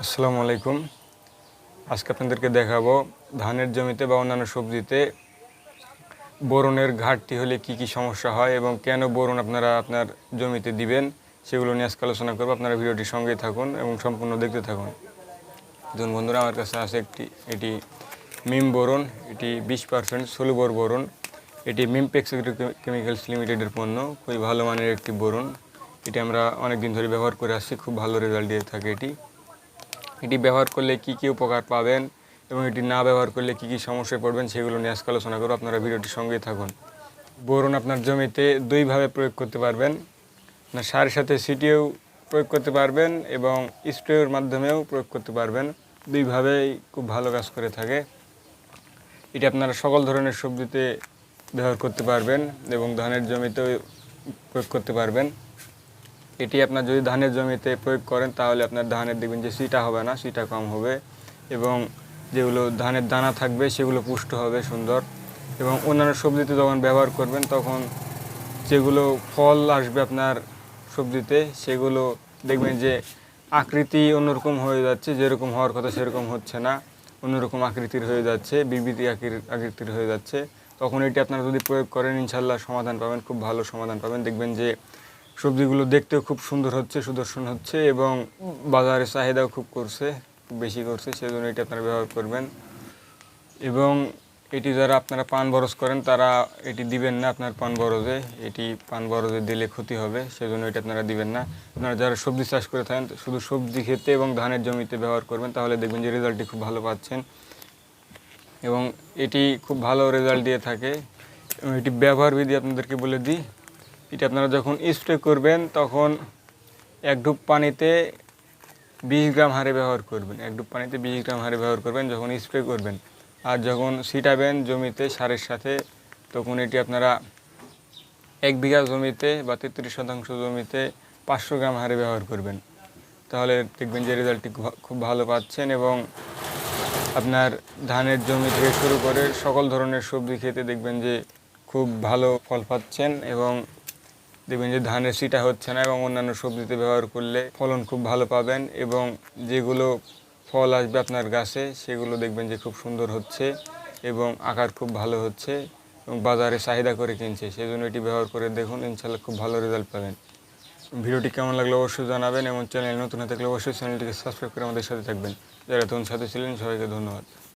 আসসালামু আলাইকুম। আজকে আপনাদেরকে দেখাবো ধানের জমিতে বা অন্যান্য সবজিতে বোরনের ঘাটতি হলে কি কি সমস্যা হয় এবং কেন বোরন আপনারা আপনার জমিতে দিবেন সেগুলো নিয়ে আজকে আলোচনা করবো। আপনারা ভিডিওটির সঙ্গেই থাকুন এবং সম্পূর্ণ দেখতে থাকুন। দেখুন বন্ধুরা, আমার কাছে আছে এটি মিম বোরন। এটি 20% সলুবর বোরন। এটি মিমপেক্স কেমিক্যালস লিমিটেডের পণ্য। খুবই ভালো মানের একটি বোরন। এটি আমরা অনেক দিন ধরে ব্যবহার করে আসছি, খুব ভালো রেজাল্ট দিয়ে থাকে। এটি ব্যবহার করলে কি কি উপকার পাবেন এবং এটি না ব্যবহার করলে কি কি সমস্যায় পড়বেন সেগুলো নিয়ে আজকে আলোচনা করব। আপনারা ভিডিওটির সঙ্গেই থাকুন। বোরন আপনার জমিতে দুইভাবে প্রয়োগ করতে পারবেন। আপনার সারের সাথে ছিটিয়েও প্রয়োগ করতে পারবেন এবং স্প্রের মাধ্যমেও প্রয়োগ করতে পারবেন। দুইভাবেই খুব ভালো কাজ করে থাকে। এটি আপনারা সকল ধরনের সবজিতে ব্যবহার করতে পারবেন এবং ধানের জমিতেও প্রয়োগ করতে পারবেন। এটি আপনার যদি ধানের জমিতে প্রয়োগ করেন তাহলে আপনার ধানের দেখবেন যে সিটা হবে না, সিটা কম হবে এবং যেগুলো ধানের দানা থাকবে সেগুলো পুষ্ট হবে সুন্দর। এবং অন্যান্য সবজিতে যখন ব্যবহার করবেন তখন যেগুলো ফল আসবে আপনার সবজিতে সেগুলো দেখবেন যে আকৃতি অন্যরকম হয়ে যাচ্ছে, যেরকম হওয়ার কথা সেরকম হচ্ছে না, অন্যরকম আকৃতির হয়ে যাচ্ছে, বিবৃতি আকৃতির হয়ে যাচ্ছে। তখন এটি আপনারা যদি প্রয়োগ করেন ইনশাল্লাহ সমাধান পাবেন, খুব ভালো সমাধান পাবেন। দেখবেন যে সবজিগুলো দেখতেও খুব সুন্দর হচ্ছে, সুদর্শন হচ্ছে এবং বাজারে চাহিদাও খুব বেশি করছে। সেজন্য এটি আপনারা ব্যবহার করবেন। এবং এটি যারা আপনারা পান বরজ করেন তারা এটি দিবেন না আপনার পান বরজে। এটি পান বরজে দিলে ক্ষতি হবে, সেজন্য এটি আপনারা দিবেন না। আপনারা যারা সবজি চাষ করে থাকেন শুধু সবজি খেতে এবং ধানের জমিতে ব্যবহার করবেন, তাহলে দেখবেন যে রেজাল্টটি খুব ভালো পাচ্ছেন এবং এটি খুব ভালো রেজাল্ট দিয়ে থাকে। এবং এটি ব্যবহার বিধি আপনাদেরকে বলে দিই। এটা আপনারা যখন স্প্রে করবেন তখন 1 ডুব পানিতে 20 গ্রাম হারে ব্যবহার করবেন। 1 ডুব পানিতে 20 গ্রাম হারে ব্যবহার করবেন যখন স্প্রে করবেন। আর যখন ছিটাবেন জমিতে সারের সাথে তখন এটি আপনারা 1 বিঘা জমিতে বা 33% জমিতে 500 গ্রাম হারে ব্যবহার করবেন। তাহলে দেখবেন যে রেজাল্টটি খুব ভালো পাচ্ছেন এবং আপনার ধানের জমি থেকে শুরু করে সকল ধরনের সবজি খেতে দেখবেন যে খুব ভালো ফল পাচ্ছেন এবং দেখবেন যে ধানের সিটা হচ্ছে না এবং অন্যান্য সবজিতে ব্যবহার করলে ফলন খুব ভালো পাবেন এবং যেগুলো ফল আসবে আপনার গাছে সেগুলো দেখবেন যে খুব সুন্দর হচ্ছে এবং আকার খুব ভালো হচ্ছে এবং বাজারে চাহিদা করে কিনছে। সেই জন্য এটি ব্যবহার করে দেখুন, ইনশাল্লাহ খুব ভালো রেজাল্ট পাবেন। ভিডিওটি কেমন লাগলো অবশ্যই জানাবেন এবং চ্যানেল নতুন হয়ে থাকলে অবশ্যই চ্যানেলটিকে সাবস্ক্রাইব করে আমাদের সাথে থাকবেন। যারা তখন সাথে ছিলেন সবাইকে ধন্যবাদ।